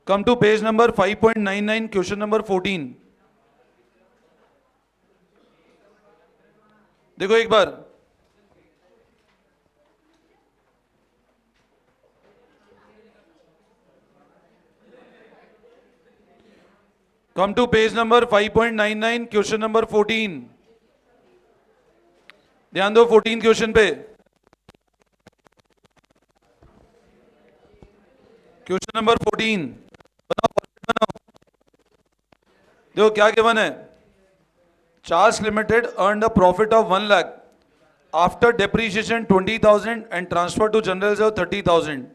Come to page number 5.99, question number 14. देखो एक बार, come to page number 5.99, question number 14. ध्यान दो 14 क्वेश्चन पे। क्वेश्चन नंबर 14 बनाओ। देखो क्या गिवन है। Charles limited earned a profit of 1 lakh after depreciation 20,000 and transfer to general reserve 30,000.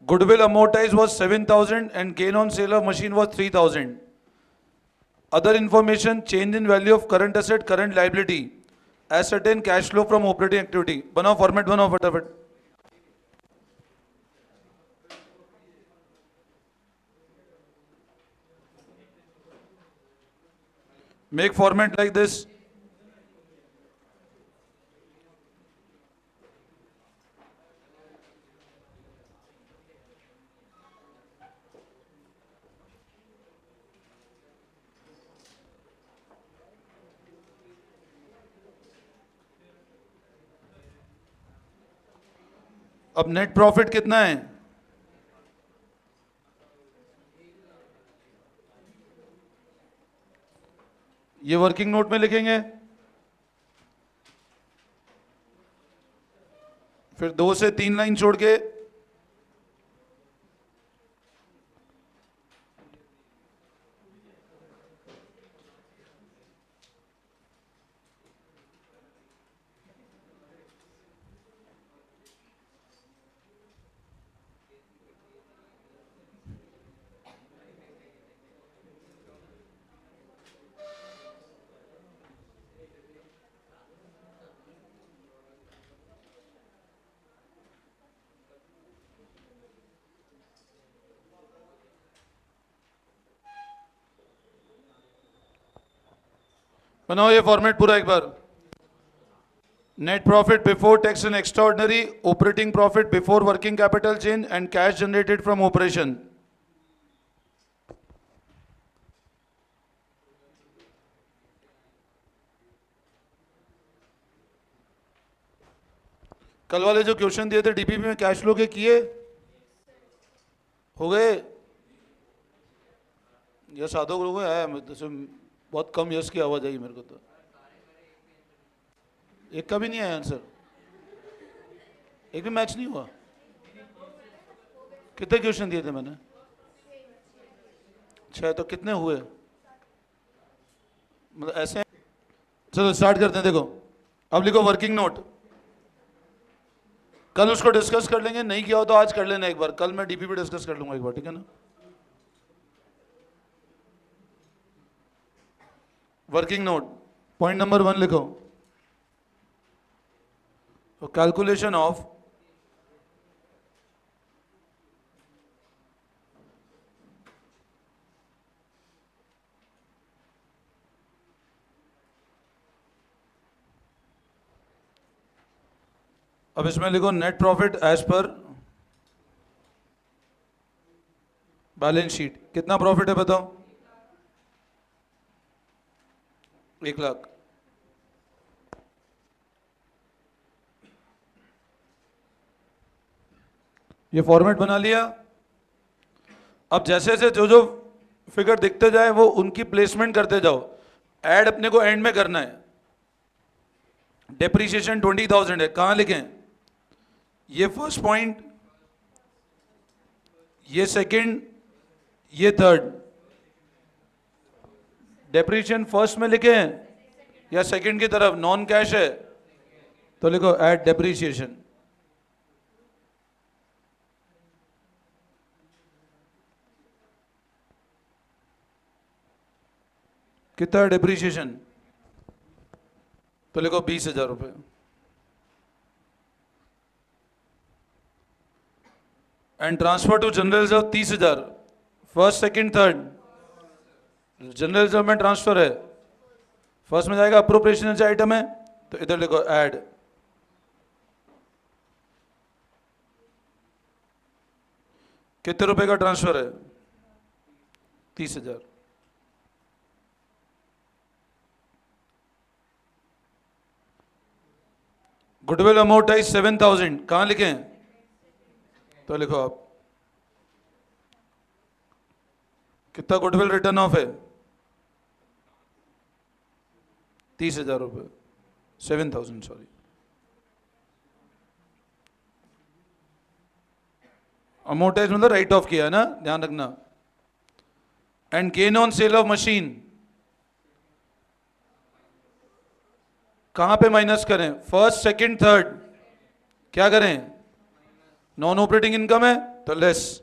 Goodwill amortized was 7,000 and gain on sale of machine was 3,000. Other information, change in value of current asset, current liability, asset and cash flow from operating activity. बनाओ format बनाओ फटाफट। Make format like this. अब net profit कितना है? ये working note में लिखेंगे, फिर 2 से 3 लाइन छोड़ के बनाओ ये फॉर्मेट पूरा एक बार। Net profit before tax and extraordinary, operating profit before working capital change and cash generated from operation. कल वाले जो क्वेश्चन दिए थे डीपीपी में कैश फ्लो के किए हो गए? यस आधो लोग है, बहुत कम यस की आवाज आई मेरे को तो। एक का भी नहीं आया आंसर, एक भी मैच नहीं हुआ। कितने क्वेश्चन दिए थे मैंने? 6। तो कितने हुए? मतलब ऐसे। चलो स्टार्ट करते हैं। देखो अब लिखो वर्किंग नोट। कल उसको डिस्कस कर लेंगे, नहीं किया हो तो आज कर लेना एक बार। कल मैं डीपीपी डिस्कस कर लूंगा एक बार, ठीक है ना? वर्किंग नोट पॉइंट नंबर 1 लिखो, कैलकुलेशन ऑफ अब इसमें लिखो नेट प्रॉफिट एज पर बैलेंस शीट। कितना प्रॉफिट है बताओ? 1 लाख। ये फॉर्मेट बना लिया। अब जैसे जैसे जो जो फिगर दिखते जाए वो उनकी प्लेसमेंट करते जाओ। ऐड अपने को एंड में करना है। डेप्रीशिएशन 20,000 है, कहां लिखें? ये फर्स्ट पॉइंट, ये सेकंड, ये थर्ड। डेप्रीशिएशन फर्स्ट में लिखें या सेकंड की तरफ? नॉन कैश है तो लिखो ऐड डेप्रीशिएशन। कितना डेप्रीशिएशन? तो लिखो 20,000 रुपये। And transfer to general reserve 30,000। First second third general reserve में ट्रांसफर है। फर्स्ट में जाएगा अप्रोप्रिएशन आइटम है तो इधर लिखो ऐड। कितने रुपए का ट्रांसफर है? 30,000। गुडविल अमोर्टाइज 7,000, कहाँ लिखें? तो लिखो आप, कितना गुडविल रिटर्न ऑफ है? 30,000 रुपये, 7,000 सॉरी। अमोर्टाइज मतलब राइट ऑफ किया है ना, ध्यान रखना। And gain on sale of machine कहां पे माइनस करें? फर्स्ट, सेकंड, थर्ड, क्या करें? नॉन ऑपरेटिंग इनकम है तो लेस।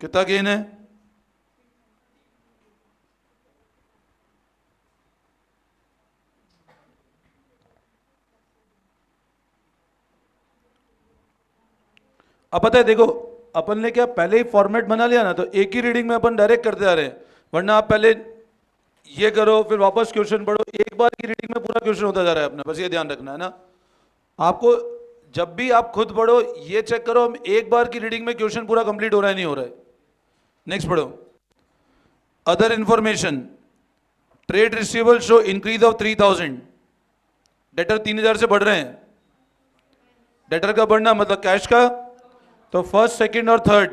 कितना गेन है? अब पता है, देखो अपन ने क्या पहले ही फॉर्मेट बना लिया ना, तो एक ही रीडिंग में अपन डायरेक्ट करते आ रहे हैं। वरना आप पहले ये करो फिर वापस क्वेश्चन पढ़ो, एक बार की रीडिंग में पूरा क्वेश्चन होता जा रहा है अपना, बस ये ध्यान रखना है ना आपको। जब भी आप खुद पढ़ो ये चेक करो हम एक बार की रीडिंग में क्वेश्चन पूरा कंप्लीट हो रहा है नहीं हो रहा है। नेक्स्ट पढ़ो, other information, trade receivable show increase of 3,000, debtor 3,000 से बढ़ रहे हैं। डेटर का बढ़ना मतलब कैश का, तो फर्स्ट, सेकंड और third,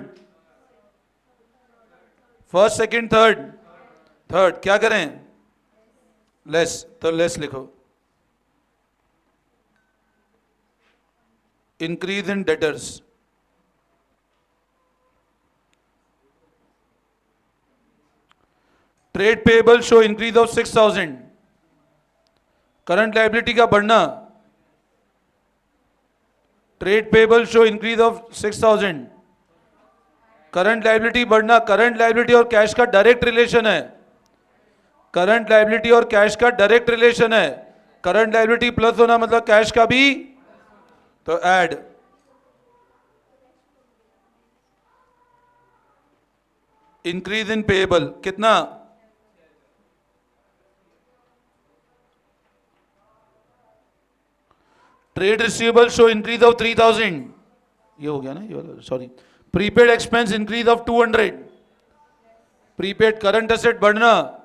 first, second, third, third क्या करें? लेस, तो लेस लिखो। Increase in debtors, trade payable show increase of 6,000, current liability का बढ़ना, trade payable show increase of 6,000, current liability बढ़ना। करंट लायबिलिटी और कैश का डायरेक्ट रिलेशन है, करंट लायबिलिटी और कैश का डायरेक्ट रिलेशन है। करंट लायबिलिटी प्लस होना मतलब कैश का भी, तो ऐड। इंक्रीज इन पेएबल कितना? Trade receivable show increase of 3,000, ये हो गया ना, ये वाला sorry. Prepaid expense increase of 200, prepaid current asset बढ़ना,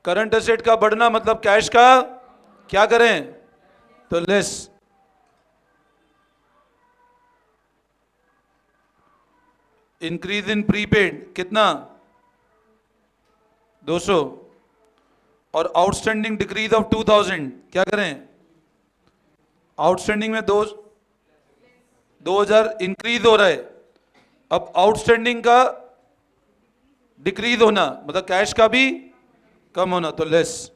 करंट एसेट का बढ़ना मतलब कैश का क्या करें? तो लेस। इंक्रीज इन प्रीपेड कितना? 200, और आउटस्टैंडिंग डिक्रीज ऑफ 2,000 क्या करें? आउटस्टैंडिंग में 2,000 इंक्रीज हो रहा है, अब आउटस्टैंडिंग का डिक्रीज होना मतलब कैश का भी कम होना, तो लेस।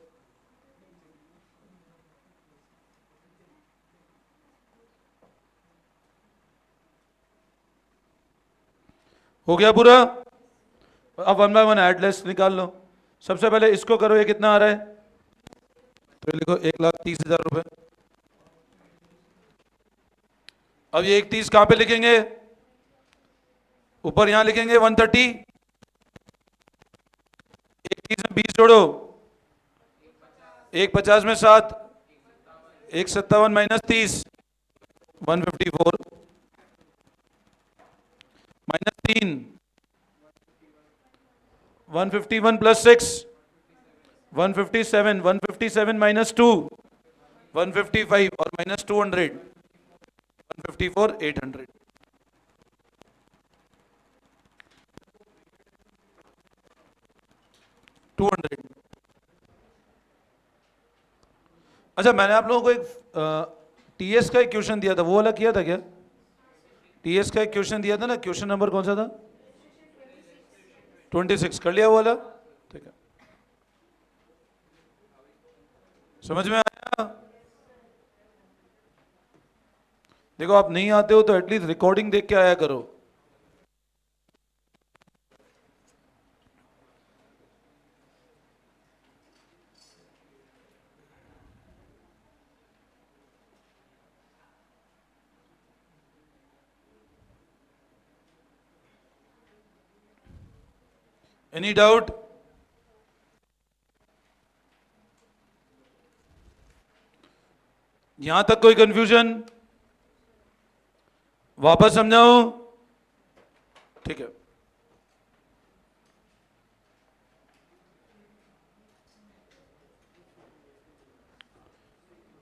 हो गया पूरा। अब one by one add less निकाल लो। सबसे पहले इसको करो, ये कितना आ रहा है? तो लिखो 1,30,000 रुपए। अब ये 1,30 कहां पे लिखेंगे? ऊपर यहां लिखेंगे 130। 1,30 में 20 जोड़ो, 1,50 में 7, 1,57 माइनस 30, 154 माइनस 3, 151 प्लस 6, 157, 157 माइनस 2, 155 और माइनस 200, 154, 800। अच्छा, मैंने आप लोगों को एक टीएस का एक क्वेश्चन दिया था, वो वाला किया था क्या? टीएस का एक क्वेश्चन दिया था ना, क्वेश्चन नंबर कौन सा था? 26 कर लिया वो वाला? ठीक है, समझ में आया? देखो आप नहीं आते हो तो एटलीस्ट रिकॉर्डिंग देख के आया करो। Any doubt? यहां तक कोई कंफ्यूजन? वापस समझाऊं? ठीक है,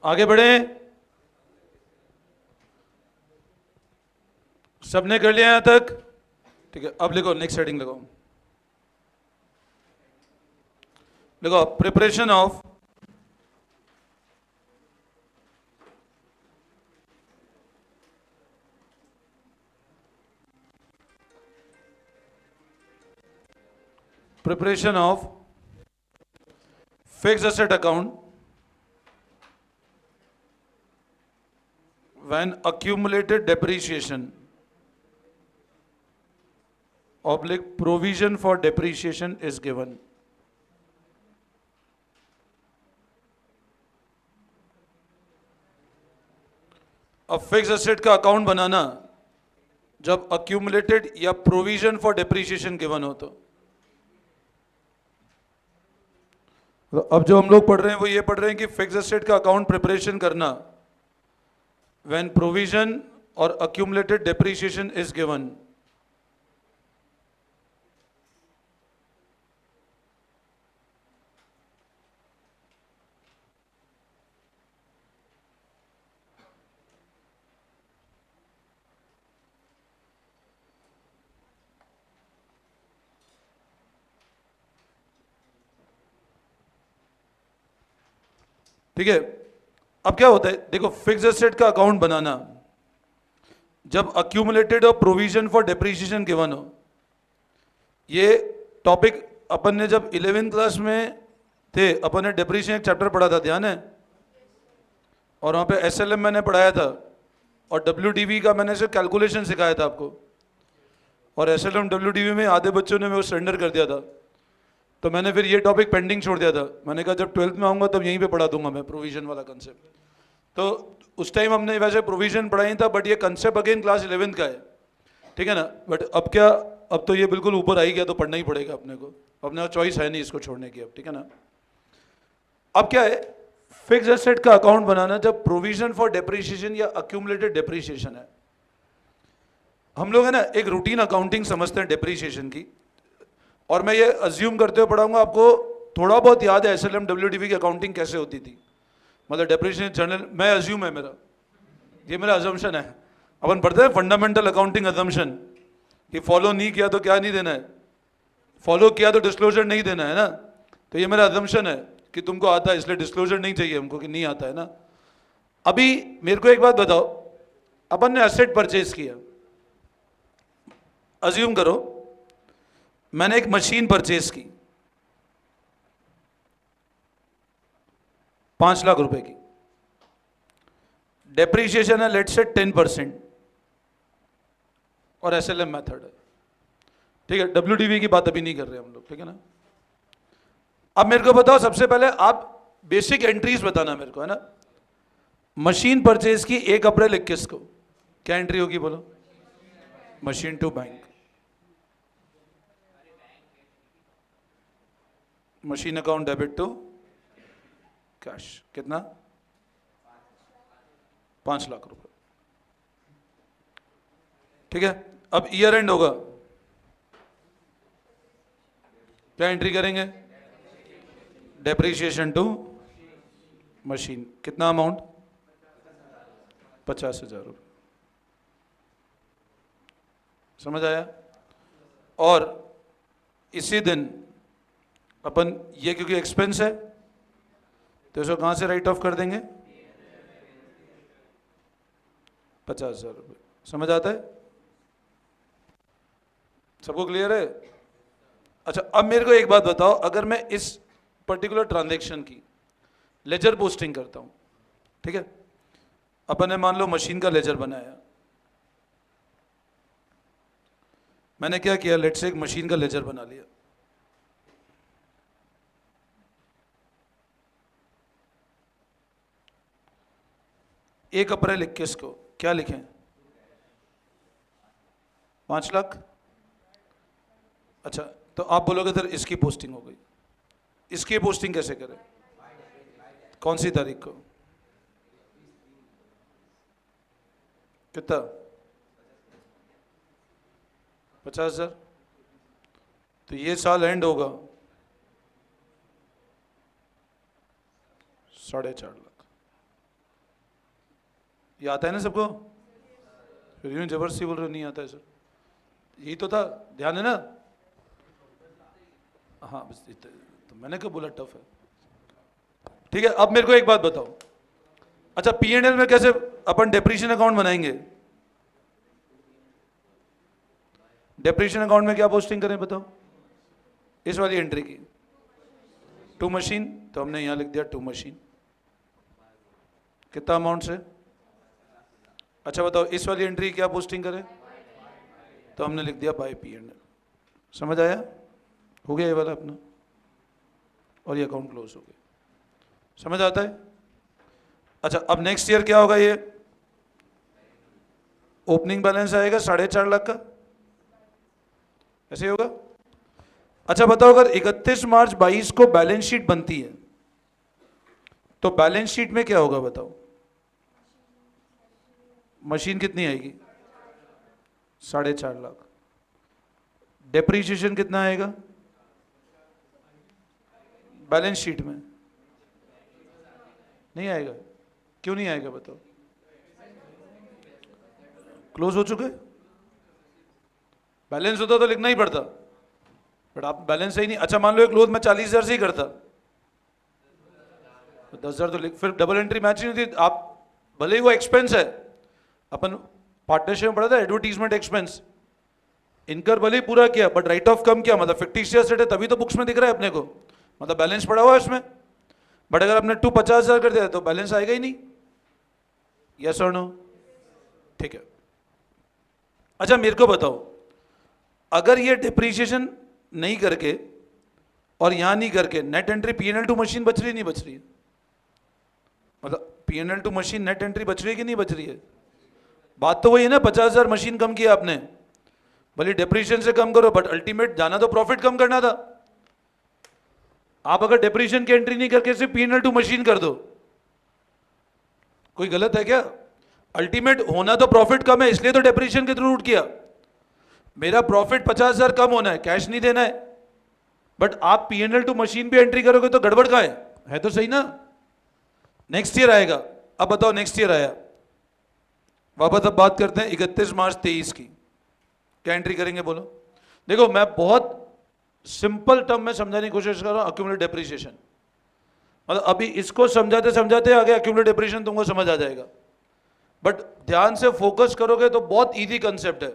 आगे बढ़े। सबने कर लिया यहां तक? ठीक है, अब लिखो, नेक्स्ट हेडिंग लगाओ। लिखो, preparation of preparation of fixed asset account when accumulated depreciation oblique provision for depreciation is given. अब फिक्स एसेट का अकाउंट बनाना जब अक्यूमुलेटेड या प्रोविजन फॉर डेप्रीशिएशन गिवन हो तो अब जो हम लोग पढ़ रहे हैं वो ये पढ़ रहे हैं कि फिक्स एसेट का अकाउंट प्रिपरेशन करना व्हेन प्रोविजन और अक्यूमुलेटेड डेप्रीशिएशन इज गिवन। ठीक है, अब क्या होता है, देखो, फिक्स एसेट का अकाउंट बनाना जब अक्यूमुलेटेड और प्रोविजन फॉर डेप्रीशिएशन गिवन हो। ये टॉपिक अपन ने जब 11th क्लास में थे, अपन ने डेप्रीशिएशन एक चैप्टर पढ़ा था, ध्यान है? और वहाँ पे एसएलएम मैंने पढ़ाया था और डब्ल्यूडीवी का मैंने सिर्फ कैलकुलेशन सिखाया था आपको। और एसएलएम डब्ल्यूडीवी में आधे बच्चों ने वो सरेंडर कर दिया था, तो मैंने फिर ये टॉपिक पेंडिंग छोड़ दिया था। मैंने कहा जब 12th में आऊँगा तब यहीं पे पढ़ा दूंगा मैं प्रोविजन वाला कंसेप्ट। तो उस टाइम हमने वैसे प्रोविजन पढ़ाई था, बट ये कंसेप्ट अगेन क्लास 11th का है, ठीक है ना? बट अब क्या, अब तो ये बिल्कुल ऊपर आ ही गया, तो पढ़ना ही पड़ेगा अपने को, अपने चॉइस है नहीं इसको छोड़ने की अब, ठीक है ना? अब क्या है, फिक्स एसेट का अकाउंट बनाना जब प्रोविजन फॉर डेप्रीशिएशन या अक्यूमुलेटेड डेप्रीशिएशन है। हम लोग है ना एक रूटीन अकाउंटिंग समझते हैं डेप्रीशिएशन की, और मैं ये अज्यूम करते हुए पढ़ाऊंगा आपको। थोड़ा बहुत याद है एसएलएम डब्ल्यूडीवी की अकाउंटिंग कैसे होती थी, मतलब डेप्रीशिएशन जर्नल, मैं अज्यूम है मेरा, ये मेरा अजम्पशन है। अपन पढ़ते हैं फंडामेंटल अकाउंटिंग अजम्पशन कि फॉलो नहीं किया तो क्या नहीं देना है, फॉलो किया तो डिस्क्लोजर नहीं देना है ना। तो ये मेरा अजम्पशन है कि तुमको आता है इसलिए डिस्क्लोजर नहीं चाहिए हमको कि नहीं आता है ना। अभी मेरे को एक बात बताओ, अपन ने एसेट परचेज किया, अज्यूम करो मैंने एक मशीन परचेज की 5 लाख रुपए की, डेप्रीशिएशन है लेट से 10% और एसएलएम मेथड है, ठीक है? डब्ल्यूडीवी की बात अभी नहीं कर रहे हम लोग, ठीक है ना? अब मेरे को बताओ, सबसे पहले आप बेसिक एंट्रीज बताना मेरे को, है ना? मशीन परचेज की 1 अप्रैल 21 को, क्या एंट्री होगी बोलो? Machine to bank, machine account debit to cash, कितना? 5 लाख रुपए, ठीक है? अब ईयर एंड होगा, क्या एंट्री करेंगे? डेप्रीशिएशन टू मशीन, कितना अमाउंट? 50,000 रुपये, समझ आया? और इसी दिन अपन ये क्योंकि एक्सपेंस है तो इसको कहां से राइट ऑफ कर देंगे? 50,000 रुपये, समझ आता है? सबको क्लियर है? अच्छा, अब मेरे को एक बात बताओ, अगर मैं इस पर्टिकुलर ट्रांजैक्शन की लेजर पोस्टिंग करता हूं, ठीक है? अपन ने मान लो मशीन का लेजर बनाया, मैंने क्या किया, लेट से एक मशीन का लेजर बना लिया, एक अप्रैल 21 को क्या लिखें? 5 लाख। अच्छा, तो आप बोलोगे सर इसकी पोस्टिंग हो गई, इसकी पोस्टिंग कैसे करें? कौन सी तारीख को? कितना? 50,000, तो ये साल एंड होगा 4.5 लाख। ये आता है ना सबको? फिर यूं जबरदस्ती बोल रहे हो नहीं आता है सर, यही तो था, ध्यान है ना? हाँ बस तो मैंने क्यों बोला टफ है? ठीक है, अब मेरे को एक बात बताओ, अच्छा P&L में कैसे अपन डेप्रीशिएशन अकाउंट बनाएंगे? डेप्रीशिएशन अकाउंट में क्या पोस्टिंग करें बताओ? इस वाली एंट्री की टू मशीन, तो हमने यहां लिख दिया टू मशीन, कितना अमाउंट से? अच्छा बताओ इस वाली एंट्री क्या पोस्टिंग करें? तो हमने लिख दिया बाय P&L। समझ आया? हो गया ये वाला अपना, और ये अकाउंट क्लोज हो गया। समझ आता है? अच्छा अब नेक्स्ट ईयर क्या होगा? ये ओपनिंग बैलेंस आएगा 4.5 लाख का, ऐसे ही होगा। अच्छा बताओ अगर 31 मार्च 22 को बैलेंस शीट बनती है तो बैलेंस शीट में क्या होगा बताओ? मशीन कितनी आएगी? 4.5 लाख। डेप्रीशिएशन कितना आएगा बैलेंस शीट में? नहीं आएगा। क्यों नहीं आएगा बताओ? क्लोज हो चुके, बैलेंस होता तो लिखना ही पड़ता, बट आप बैलेंस ही नहीं। अच्छा मान लो एक क्लोज मैं 40,000 से ही करता तो 10,000 तो लिख, फिर डबल एंट्री मैच नहीं होती। आप भले ही वो एक्सपेंस है, अपन पार्टनरशिप में पढ़ा था एडवर्टीजमेंट एक्सपेंस, इनकर भले ही पूरा किया बट राइट ऑफ कम किया, मतलब फिक्टिशियस सेट है तभी तो बुक्स में दिख रहा है अपने को, मतलब बैलेंस पड़ा हुआ है उसमें। बट अगर आपने 50,000 कर दिया तो बैलेंस आएगा ही नहीं। यस और नो? ठीक है। अच्छा मेरे को बताओ अगर ये डिप्रीशिएशन नहीं करके और यहां नहीं करके net entry P&L to machine बच रही नहीं बच रही है? मतलब P&L to machine net entry बच रही है कि नहीं बच रही है? बात तो वही है ना, 50,000 मशीन कम किया आपने, भले डिप्रीशिएशन से कम करो बट अल्टीमेट जाना तो प्रॉफिट कम करना था। आप अगर डिप्रीशिएशन की एंट्री नहीं करके सिर्फ P&L टू मशीन कर दो, कोई गलत है क्या? अल्टीमेट होना तो प्रॉफिट कम है, इसलिए तो डिप्रीशिएशन के थ्रू रूट किया। मेरा प्रॉफिट 50,000 कम होना है, कैश नहीं देना है, बट आप P&L टू मशीन भी एंट्री करोगे तो गड़बड़ का है तो सही ना? नेक्स्ट ईयर आएगा। अब बताओ नेक्स्ट ईयर आया, वापस अब बात करते हैं 31 मार्च 23 की, क्या एंट्री करेंगे बोलो? देखो मैं बहुत सिंपल टर्म में समझाने की कोशिश कर रहा हूं, अक्यूमुलेट डेप्रिसिएशन, मतलब अभी इसको समझाते समझाते आगे अक्यूमुलेट डेप्रिसिएशन तुमको समझ आ जाएगा, बट ध्यान से फोकस करोगे तो बहुत इजी कंसेप्ट है,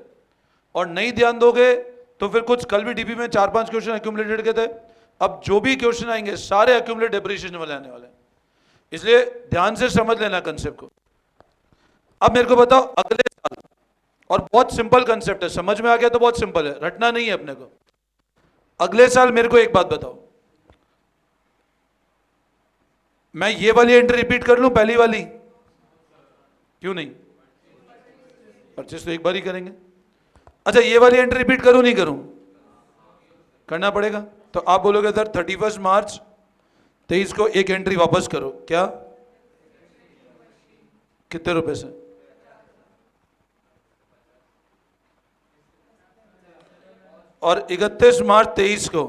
और नहीं ध्यान दोगे तो फिर कुछ, कल भी डीपी में 4-5 क्वेश्चन अक्यूमुलेटेड के थे, अब जो भी क्वेश्चन आएंगे सारे अक्यूमुलेट डेप्रिसिएशन वाले आने वाले हैं, इसलिए ध्यान से समझ लेना कंसेप्ट को। अब मेरे को बताओ अगले साल, और बहुत सिंपल कंसेप्ट है, समझ में आ गया तो बहुत सिंपल है, रटना नहीं है अपने को। अगले साल मेरे को एक बात बताओ, मैं ये वाली एंट्री रिपीट कर लूं पहली वाली? क्यों नहीं? परचेस तो एक बार ही करेंगे। अच्छा ये वाली एंट्री रिपीट करूं नहीं करूं? करना पड़ेगा। तो आप बोलोगे सर 31 मार्च 23 को एक एंट्री वापस करो, क्या? कितने रुपए से? और 31 मार्च 23 को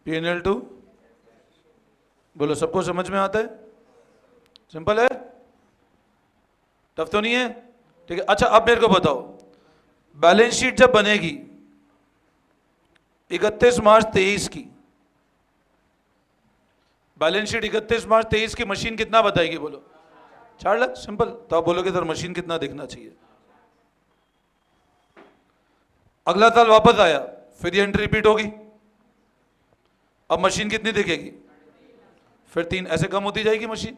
P&L टू, बोलो सबको समझ में आता है? सिंपल है, टफ तो नहीं है? ठीक है। अच्छा अब मेरे को बताओ बैलेंस शीट जब बनेगी 31 मार्च 23 की, बैलेंस शीट 31 मार्च 23 की, मशीन कितना बताएगी बोलो? 4 लाख। सिंपल। तो आप बोलोगे सर मशीन कितना दिखना चाहिए? अगला साल वापस आया फिर ये एंट्री रिपीट होगी, अब मशीन कितनी दिखेगी? फिर 3, ऐसे कम होती जाएगी मशीन।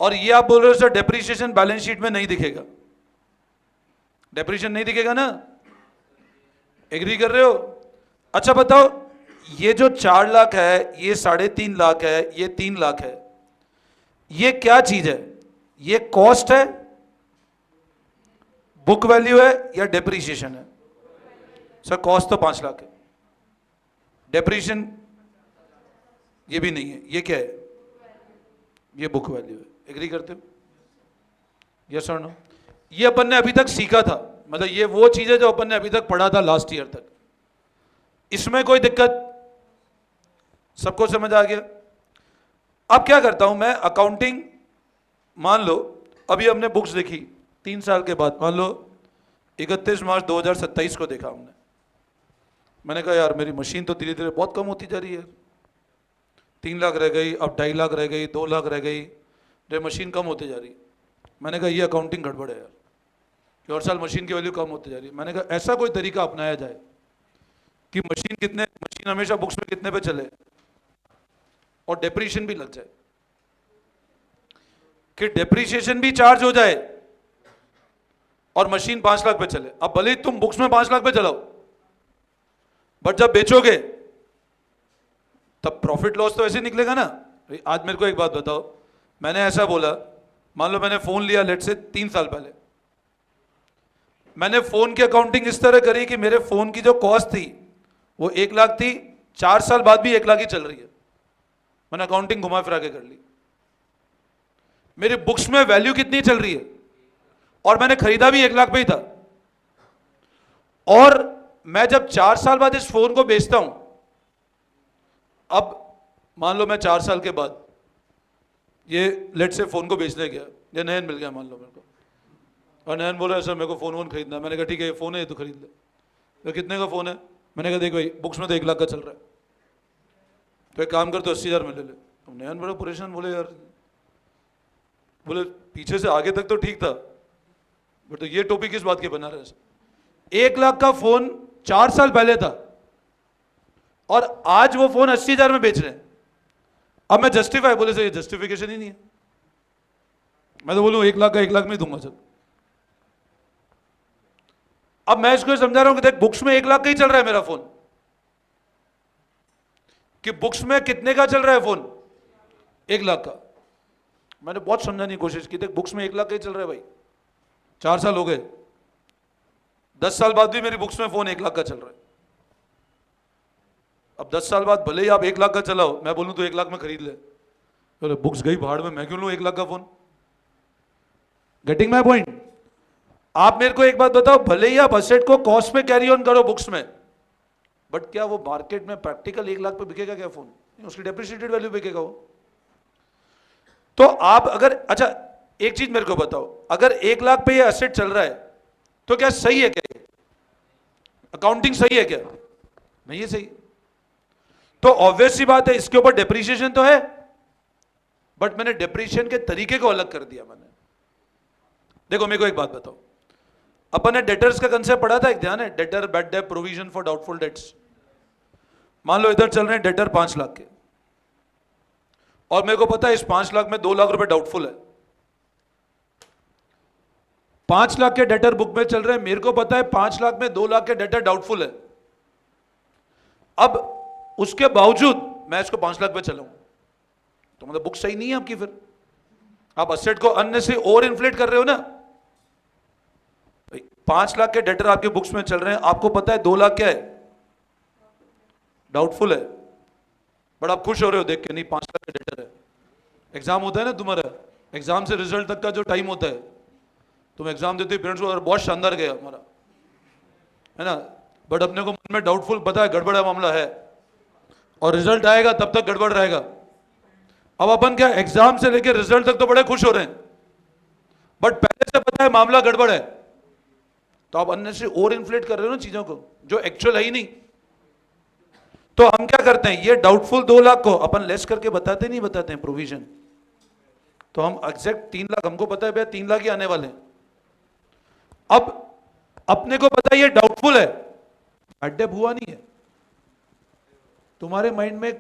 और ये आप बोल रहे हो सर डेप्रीशिएशन बैलेंस शीट में नहीं दिखेगा, डेप्रीशिएशन नहीं दिखेगा ना? एग्री कर रहे हो? अच्छा बताओ ये जो 4 लाख है, ये 3.5 लाख है, ये 3 लाख है, ये क्या चीज है? ये कॉस्ट है, बुक वैल्यू है, या डेप्रीशिएशन है? सर कॉस्ट तो 5 लाख है, डेप्रीशिएशन ये भी नहीं है, ये क्या है? ये बुक वैल्यू है। एग्री करते हो? यस और नो? ये अपन ने अभी तक सीखा था, मतलब ये वो चीज है जो अपन ने अभी तक पढ़ा था लास्ट ईयर तक, इसमें कोई दिक्कत? सबको समझ आ गया? अब क्या करता हूं मैं, अकाउंटिंग मान लो अभी हमने बुक्स देखी 3 साल के बाद, मान लो 31 मार्च 2027 को देखा हमने, मैंने कहा यार मेरी मशीन तो धीरे धीरे बहुत कम होती जा रही है, 3 लाख रह गई, अब 2.5 लाख रह गई, 2 लाख रह गई, ये मशीन कम होती जा रही। मैंने कहा ये अकाउंटिंग गड़बड़ है यार, कि हर साल मशीन की वैल्यू कम होती जा रही है। मैंने कहा ऐसा कोई तरीका अपनाया जाए कि मशीन हमेशा बुक्स में कितने पे चले और डेप्रीशिएशन भी लग जाए, कि डेप्रीशिएशन भी चार्ज हो जाए और मशीन 5 लाख पे चले। अब भले ही तुम बुक्स में 5 लाख पे चलाओ, बट जब बेचोगे तब प्रॉफिट लॉस तो ऐसे निकलेगा ना। आज मेरे को एक बात बताओ, मैंने ऐसा बोला, मान लो मैंने फोन लिया लेट से 3 साल पहले, मैंने फोन की अकाउंटिंग इस तरह करी कि मेरे फोन की जो कॉस्ट थी वो 1 लाख थी, 4 साल बाद भी 1 लाख ही चल रही है। मैंने अकाउंटिंग घुमा फिरा के कर ली, मेरी बुक्स में वैल्यू कितनी चल रही है, और मैंने खरीदा भी 1 लाख पे ही था। और मैं जब 4 साल बाद इस फोन को बेचता हूं, अब मान लो मैं 4 साल के बाद ये लेट से फोन को बेचने गया, ये नयन मिल गया मान लो मेरे को, और नयन बोला सर मेरे को फोन खरीदना है। मैंने कहा ठीक है ये फोन है तो खरीद ले। तो कितने का फोन है? मैंने कहा देख भाई बुक्स में तो 1 लाख का चल रहा है, तो एक काम कर तो 80,000 में ले ले। तो नयन बड़ा परेशान, बोले यार, बोले पीछे से आगे तक तो ठीक था, बट तो ये टॉपिक किस बात के बना रहे? 1 लाख का फोन 4 साल पहले था और आज वो फोन 80,000 में बेच रहे हैं। अब मैं जस्टिफाई, बोले सर ये जस्टिफिकेशन ही नहीं है। मैं तो बोलूं 1 लाख का 1 लाख में दूंगा सर। अब मैं इसको समझा रहा हूं कि देख बुक्स में 1 लाख का ही चल रहा है मेरा फोन, कि बुक्स में कितने का चल रहा है फोन? 1 लाख का। मैंने बहुत समझाने की कोशिश की, देख बुक्स में 1 लाख का ही चल रहा है भाई, 4 साल हो गए, 10 साल बाद भी मेरी बुक्स में फोन 1 लाख का चल रहा है। अब 10 साल बाद भले ही आप 1 लाख का चलाओ, मैं बोलूं तो 1 लाख में खरीद ले, तो बुक्स गई भाड़ में, मैं क्यों लूं 1 लाख का फोन? Getting my point? आप मेरे को एक बात बताओ, भले ही आप असेट को कॉस्ट पे कैरी ऑन करो बुक्स में, बट क्या वो मार्केट में प्रैक्टिकल 1 लाख पे बिकेगा क्या फोन? उसकी डेप्रिशिएटेड वैल्यू बिकेगा वो। तो आप अगर, अच्छा एक चीज मेरे को बताओ, अगर 1 लाख पे ये असेट चल रहा है तो क्या सही है? क्या अकाउंटिंग सही है क्या? नहीं है सही। तो ऑब्वियस सी बात है इसके ऊपर डेप्रिसिएशन तो है, बट मैंने डेप्रिसिएशन के तरीके को अलग कर दिया मैंने। देखो मेरे को एक बात बताओ, अपन ने डेटर्स का कंसेप्ट पढ़ा था, एक ध्यान है? Debtor, bad debt, provision for doubtful debts. मान लो इधर चल रहे हैं डेटर 5 लाख के, और मेरे को पता है इस 5 लाख में 2 लाख रुपए डाउटफुल है। 5 लाख के डेटर बुक में चल रहे हैं, मेरे को पता है 5 लाख में 2 लाख के डेटर डाउटफुल है। अब उसके बावजूद मैं इसको 5 लाख पे चलाऊं तो मतलब बुक सही नहीं है आपकी। फिर आप असेट को अन्य से ओवर इन्फ्लेट कर रहे हो ना। 5 लाख के डेटर आपके बुक्स में चल रहे हैं, आपको पता है 2 लाख क्या है? डाउटफुल है, बट आप खुश हो रहे हो देख के, नहीं 5 लाख के डेटर है। एग्जाम होता है ना तुम्हारा, एग्जाम से रिजल्ट तक का जो टाइम होता है, तुम एग्जाम देते हो पेरेंट्स को बहुत शानदार गया हमारा, है ना, बट अपने को मन में डाउटफुल पता है गड़बड़ मामला है, और रिजल्ट आएगा तब तक गड़बड़ रहेगा। अब अपन क्या एग्जाम से लेकर रिजल्ट तक तो बड़े खुश हो रहे हैं, बट पहले से पता है मामला गड़बड़ है, तो आप अन्य से ओवर इन्फ्लेट कर रहे हो ना चीजों को, जो एक्चुअल है ही नहीं। तो हम क्या करते हैं, ये डाउटफुल 2 लाख को अपन लेस करके बताते नहीं बताते हैं प्रोविजन। तो हम एग्जैक्ट 3 लाख, हमको पता है भैया 3 लाख ही आने वाले हैं। अब अपने को पता है ये डाउटफुल है, अड्डे हुआ नहीं है, तुम्हारे माइंड में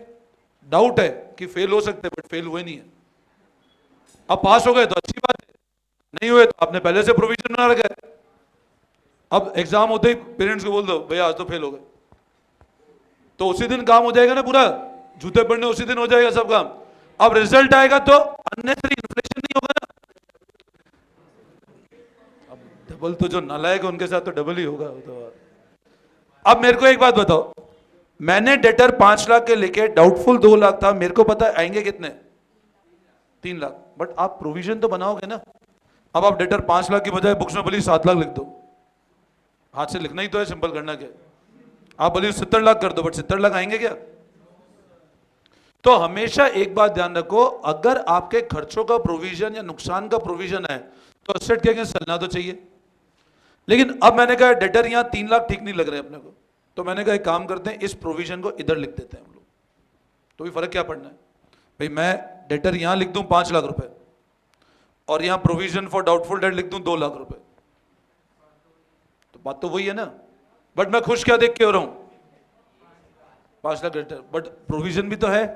डाउट है कि फेल हो सकते, बट फेल हुए नहीं है। अब पास हो गए तो अच्छी बात है, नहीं हुए तो आपने पहले से प्रोविजन बना रखा है। अब एग्जाम होते ही पेरेंट्स को बोल दो भैया आज तो फेल हो गए, तो उसी दिन काम हो जाएगा ना पूरा, जूते पड़ने उसी दिन हो जाएगा सब काम। अब रिजल्ट आएगा तो अननेसेसरी इन्फ्लेशन नहीं होगा ना। अब डबल तो जो नालायक है उनके साथ तो डबल ही होगा तो। अब मेरे को एक बात बताओ, मैंने डेटर 5 लाख के लेके डाउटफुल 2 लाख था, मेरे को पता है आएंगे कितने? 3 लाख, बट आप प्रोविजन तो बनाओगे ना। अब आप डेटर 5 लाख की बजाय बुक्स में भले 7 लाख लिख दो, हाथ से लिखना ही तो है, सिंपल करना क्या है? आप बोलिए 70 लाख कर दो, बट 70 लाख आएंगे क्या? तो हमेशा एक बात ध्यान रखो, अगर आपके खर्चों का प्रोविजन या नुकसान का प्रोविजन है तो एसेट के अगेंस्ट चलना तो चाहिए। लेकिन अब मैंने कहा डेटर यहां 3 लाख ठीक नहीं लग रहे अपने को, तो मैंने कहा एक काम करते हैं, इस प्रोविजन को इधर लिख देते हैं हम लोग, तो भी फर्क क्या पड़ना है भाई? मैं डेटर यहां लिख दूं 5 लाख रुपए और यहां प्रोविजन फॉर डाउटफुल डेट लिख दूं 2 लाख रुपए, तो बात तो वही है ना। बट मैं खुश क्या देख के हो रहा हूं? 5 लाख डेटर, बट प्रोविजन भी तो है।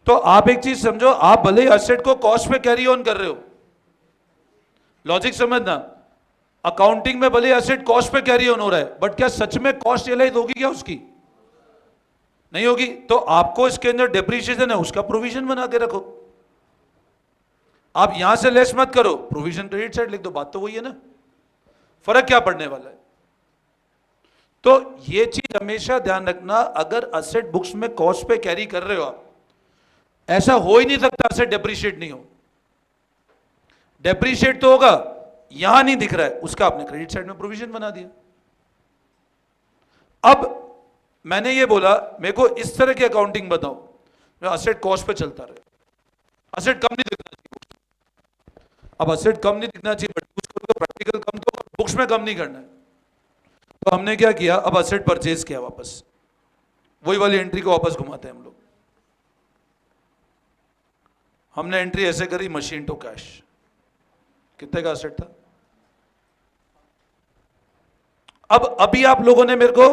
तो आप एक चीज समझो, आप भले ही एसेट को कॉस्ट पे कैरी ऑन कर रहे हो, लॉजिक समझना, अकाउंटिंग में भले एसेट कॉस्ट पे कैरी ऑन हो रहा है, बट क्या सच में कॉस्ट रियलाइज होगी क्या उसकी? नहीं होगी। तो आपको इसके अंदर डेप्रीशिएशन है, उसका प्रोविजन बना के रखो। आप यहां से लेस मत करो, प्रोविजन क्रेडिट साइड लिख दो, बात तो वही है ना, फर्क क्या पड़ने वाला है? तो ये चीज हमेशा ध्यान रखना, अगर एसेट बुक्स में कॉस्ट पे कैरी कर रहे हो आप, ऐसा हो ही नहीं सकता एसेट डेप्रीशिएट नहीं हो। डेप्रीशिएट तो होगा, यहां नहीं दिख रहा है, उसका आपने क्रेडिट साइड में प्रोविजन बना दिया। अब मैंने ये बोला मेरे को इस तरह की अकाउंटिंग बताओ जो एसेट कॉस्ट पे चलता रहे, एसेट कम नहीं दिखना चाहिए। अब एसेट कम नहीं दिखना चाहिए, बट प्रैक्टिकल कम तो बुक्स में कम नहीं करना है। तो हमने क्या किया, अब एसेट परचेज किया वापस, वही वाली एंट्री को वापस घुमाते हैं हम लोग। हमने एंट्री ऐसे करी, मशीन टू कैश, कितने का एसेट था? अब अभी आप लोगों ने मेरे को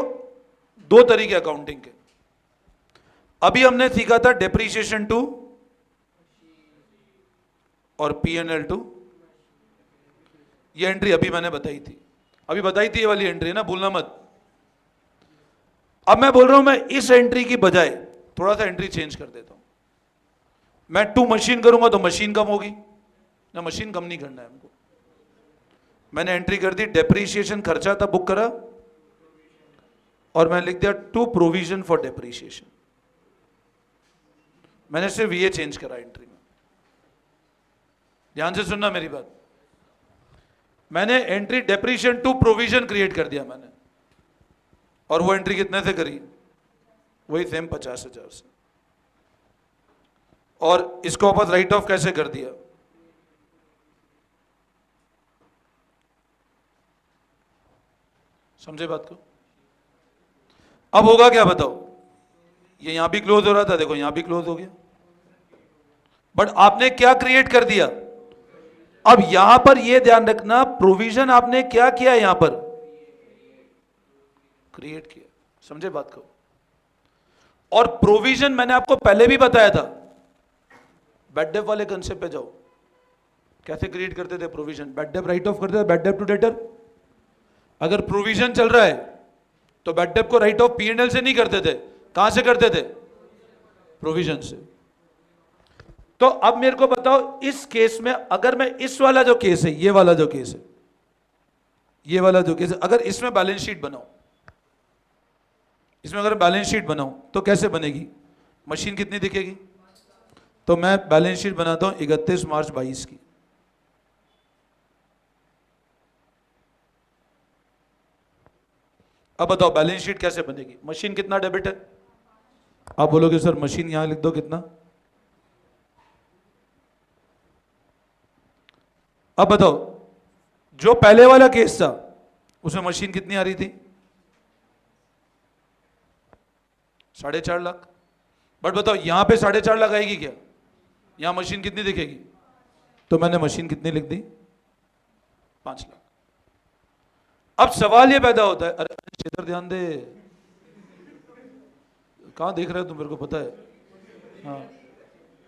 दो तरीके अकाउंटिंग के, अभी हमने सीखा था डेप्रीशिएशन टू और P&L टू, ये एंट्री अभी मैंने बताई थी, अभी बताई थी ये वाली एंट्री ना, भूलना मत। अब मैं बोल रहा हूं, मैं इस एंट्री की बजाय थोड़ा सा एंट्री चेंज कर देता हूं। मैं टू मशीन करूंगा तो मशीन कम होगी ना, मशीन कम नहीं करना है हमको। मैंने एंट्री कर दी, डेप्रीशिएशन खर्चा था बुक करा, और मैं लिख दिया टू प्रोविजन फॉर डेप्रीशिएशन। मैंने सिर्फ ये चेंज करा एंट्री में, ध्यान से सुनना मेरी बात। मैंने entry depreciation to provision create कर दिया मैंने, और वो एंट्री कितने से करी? वही सेम 50,000 से। और इसको वापस राइट ऑफ कैसे कर दिया? समझे बात को? अब होगा क्या बताओ? ये यहां भी क्लोज हो रहा था, देखो यहां भी क्लोज हो गया, बट आपने क्या क्रिएट कर दिया? अब यहां पर यह ध्यान रखना, प्रोविजन आपने क्या किया यहां पर? क्रिएट किया। समझे बात को? और प्रोविजन मैंने आपको पहले भी बताया था, बैड डेप वाले कंसेप्ट पे जाओ, कैसे क्रिएट करते थे provision? Bad debt right of करते थे, बैड डेप टू डेटर। अगर प्रोविजन चल रहा है तो बैड डेप को राइट ऑफ P&L से नहीं करते थे, कहां से करते थे? प्रोविजन से। तो अब मेरे को बताओ, इस केस में अगर मैं इस वाला जो केस है, ये वाला जो केस है, ये वाला जो केस है, अगर इसमें बैलेंस शीट बनाऊं, इसमें अगर बैलेंस शीट बनाऊं तो कैसे बनेगी? मशीन कितनी दिखेगी? तो मैं बैलेंस शीट बनाता हूं 31 मार्च 22 की। अब बताओ बैलेंस शीट कैसे बनेगी? मशीन कितना डेबिट है? आप बोलोगे सर मशीन यहां लिख दो कितना। अब बताओ, जो पहले वाला केस था उसमें मशीन कितनी आ रही थी? 4.5 लाख। बट बताओ यहां पे 4.5 लाख आएगी क्या? यहां मशीन कितनी दिखेगी? तो मैंने मशीन कितनी लिख दी? 5 लाख। अब सवाल ये पैदा होता है, अरे इधर ध्यान दे, कहां देख रहे हो तुम? मेरे को पता है, हाँ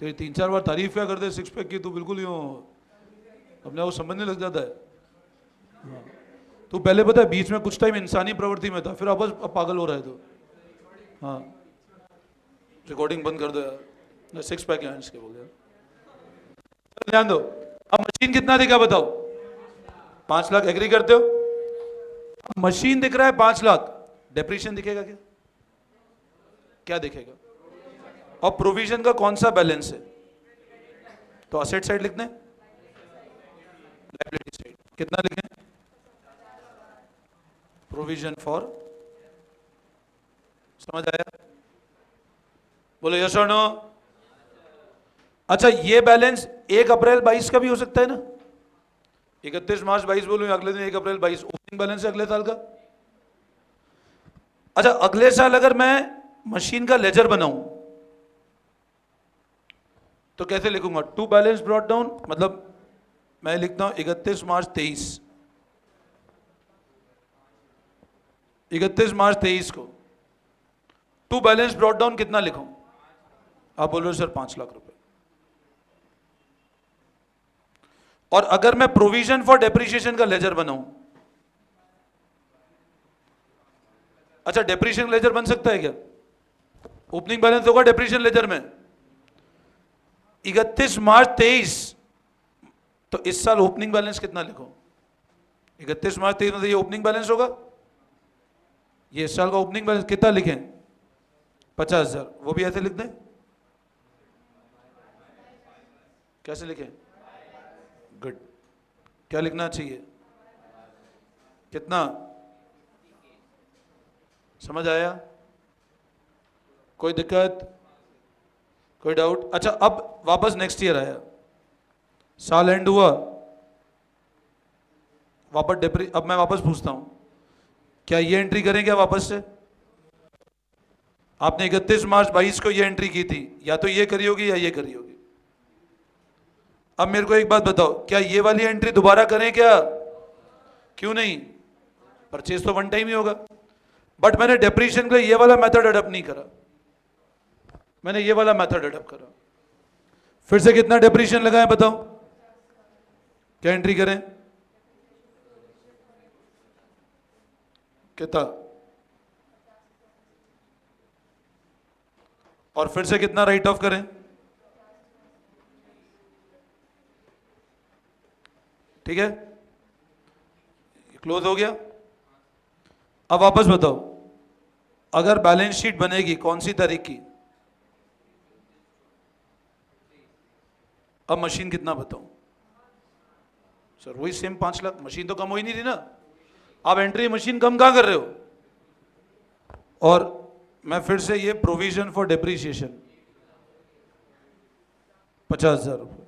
तेरी 3-4 बार तारीफ क्या कर दे सिक्स पैक की, तू बिल्कुल यूं अपने वो समझने लग जाता है। हाँ। तू पहले पता है बीच में कुछ टाइम इंसानी प्रवृत्ति में था, फिर वापस अब पागल हो रहा है तो। हाँ रिकॉर्डिंग बंद कर दो यार, 6 पैक है इसके बोल यार। ध्यान दो, अब मशीन कितना दिखा बताओ? 5 लाख। एग्री करते हो? मशीन दिख रहा है 5 लाख, डेप्रीशिएशन दिखेगा क्या? क्या दिखेगा? और प्रोविजन का कौन सा बैलेंस है? तो असेट साइड लिखने, लायबिलिटी साइड कितना लिखें? प्रोविजन फॉर, समझ आया? बोलो यस और नो। अच्छा, ये बैलेंस 1 अप्रैल 22 का भी हो सकता है ना? 31 मार्च 22 बोलूं, अगले दिन 1 अप्रैल 22 ओपनिंग बैलेंस है अगले साल का। अच्छा, अगले साल अगर मैं मशीन का लेजर बनाऊं तो कैसे लिखूंगा? टू बैलेंस ब्रॉट डाउन, मतलब मैं लिखता हूं 31 मार्च 23, 31 मार्च 23 को टू बैलेंस ब्रॉट डाउन कितना लिखूं? आप बोल रहे हो सर 5 लाख रुपए। और अगर मैं प्रोविजन फॉर डेप्रिसिएशन का लेजर बनाऊं, अच्छा डेप्रिसिएशन लेजर बन सकता है क्या? ओपनिंग बैलेंस होगा डेप्रिसिएशन लेजर में 31 मार्च 23, तो इस साल ओपनिंग बैलेंस कितना लिखो? 31 मार्च 23 में तो ये ओपनिंग बैलेंस होगा, ये इस साल का ओपनिंग बैलेंस कितना लिखें? 50,000। वो भी ऐसे लिख दें? कैसे लिखें? गुड। क्या लिखना चाहिए? कितना? समझ आया? कोई दिक्कत, कोई डाउट? अच्छा, अब वापस नेक्स्ट ईयर आया, साल एंड हुआ, वापस अब मैं वापस पूछता हूं, क्या ये एंट्री करें क्या वापस से? आपने 31 मार्च 22 को ये एंट्री की थी, या तो ये करी होगी या ये करी होगी। अब मेरे को एक बात बताओ, क्या ये वाली एंट्री दोबारा करें क्या? क्यों नहीं? परचेज तो वन टाइम ही होगा। बट मैंने डेप्रीशिएशन के लिए ये वाला मेथड अडॉप्ट नहीं करा, मैंने ये वाला मेथड अडॉप्ट करा। फिर से कितना डेप्रीशिएशन लगाएं बताओ? क्या एंट्री करें? कितना? और फिर से कितना राइट ऑफ करें? ठीक है, क्लोज हो गया। अब वापस बताओ, अगर बैलेंस शीट बनेगी कौन सी तारीख की? अब मशीन कितना बताऊं? सर वही सेम 5 लाख, मशीन तो कम हो ही नहीं रही ना। आप एंट्री मशीन कम कहां कर रहे हो? और मैं फिर से ये प्रोविजन फॉर डेप्रीशिएशन 50,000 रुपये,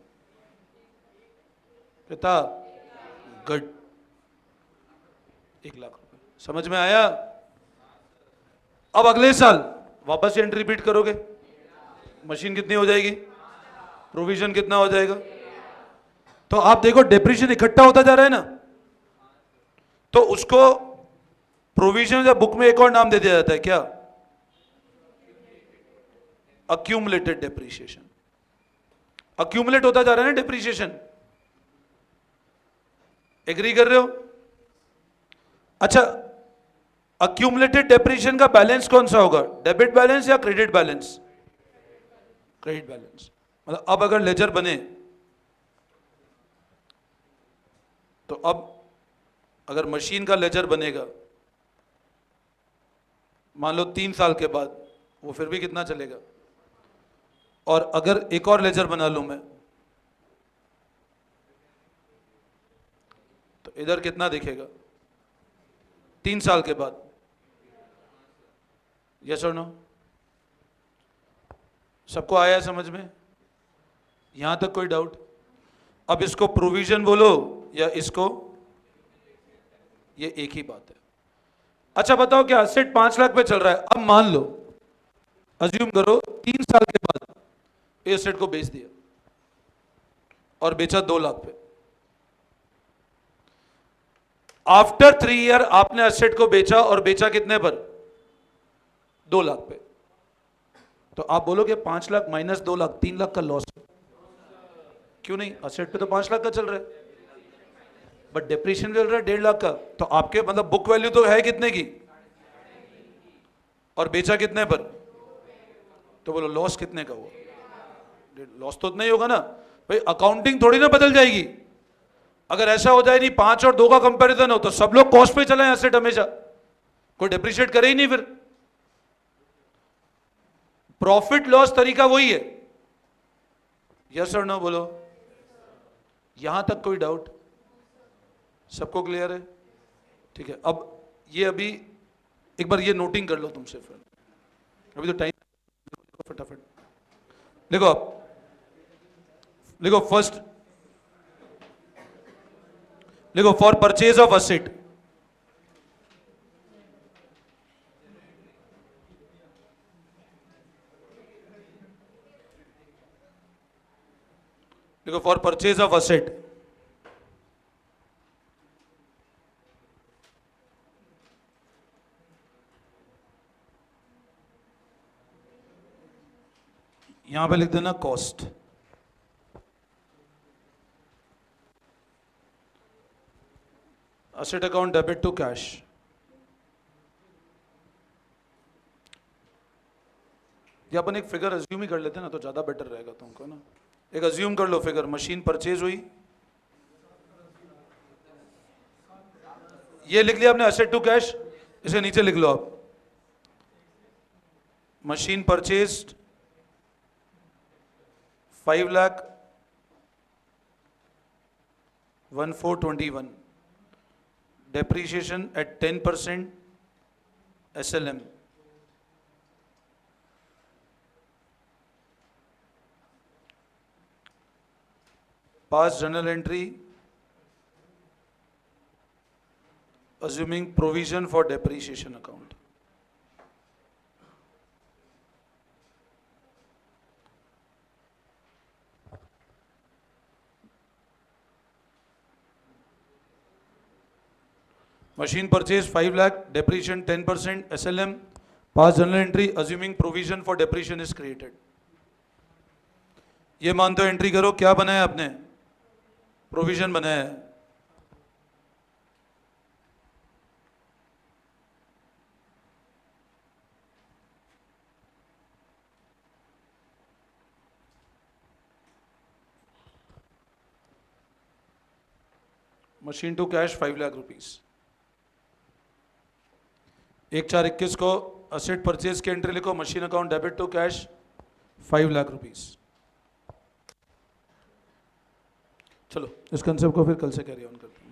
कितना? गुड, 1 लाख रुपए। समझ में आया? अब अगले साल वापस एंट्री रिपीट करोगे, मशीन कितनी हो जाएगी? प्रोविजन कितना हो जाएगा? तो आप देखो डेप्रिसिएशन इकट्ठा होता जा रहा है ना, तो उसको प्रोविजन या बुक में एक और नाम दे दिया जाता है, क्या? Accumulated depreciation. अक्यूमुलेट होता जा रहा है ना डेप्रिसिएशन, एग्री कर रहे हो? अच्छा, अक्यूमुलेटेड डेप्रिसिएशन का बैलेंस कौन सा होगा? डेबिट बैलेंस या क्रेडिट बैलेंस? Credit balance. मतलब अब अगर लेजर बने तो अब अगर मशीन का लेजर बनेगा मान लो 3 साल के बाद, वो फिर भी कितना चलेगा? और अगर एक और लेजर बना लूं मैं तो इधर कितना दिखेगा 3 साल के बाद? यस और नो? सबको आया समझ में? यहां तक कोई डाउट? अब इसको प्रोविजन बोलो या इसको, ये एक ही बात है। अच्छा बताओ, क्या असेट 5 लाख पे चल रहा है, अब मान लो, अज्यूम करो 3 साल के बाद ये असेट को बेच दिया और बेचा 2 लाख पे। आफ्टर 3 ईयर आपने असेट को बेचा और बेचा कितने पर? 2 लाख पे। तो आप बोलोगे 5 लाख माइनस 2 लाख, 3 लाख का लॉस। क्यों नहीं? असेट पे तो 5 लाख का चल रहा है, बट डेप्रिसिएशन चल रहा है 1.5 लाख का, तो आपके मतलब बुक वैल्यू तो है कितने की और बेचा कितने पर? तो बोलो लॉस कितने का हुआ? लॉस तो उतना ही होगा ना भाई। अकाउंटिंग थोड़ी ना बदल जाएगी। अगर ऐसा हो जाए नहीं 5 और 2 का कंपैरिजन हो तो सब लोग कॉस्ट पे चले एसेट हमेशा, कोई डेप्रिशिएट करे ही नहीं। फिर प्रॉफिट लॉस तरीका वही है। यस और नो बोलो? यहां तक कोई डाउट? सबको क्लियर है? ठीक है। अब ये अभी एक बार ये नोटिंग कर लो तुमसे, फिर अभी तो टाइम, फटाफट लिखो आप, लिखो फर्स्ट, लिखो फॉर परचेज ऑफ असेट, लिखो फॉर परचेज ऑफ असेट, यहां पे लिख देना cost, asset account debit to cash. ये अपन एक फिगर अज्यूम ही कर लेते हैं ना, तो ज्यादा बेटर रहेगा तुमको ना। एक अज्यूम कर लो फिगर, मशीन परचेज हुई, ये लिख लिया आपने असेट टू कैश, इसे नीचे लिख लो आप, machine purchased 5,14,21, depreciation at 10% SLM, past journal entry assuming provision for depreciation account, machine purchase 5 lakh, depreciation 10% SLM, past journal entry assuming provision for depreciation is created। ये मानते हो एंट्री करो, क्या बनाया आपने, प्रोविजन बनाया है। Machine to cash 5 lakh rupees, 1/4/21 को असेट परचेज की एंट्री लिखो, machine account debit to cash 5 lakh rupees. चलो इस कंसेप्ट को फिर कल से कैरी ऑन करते हैं।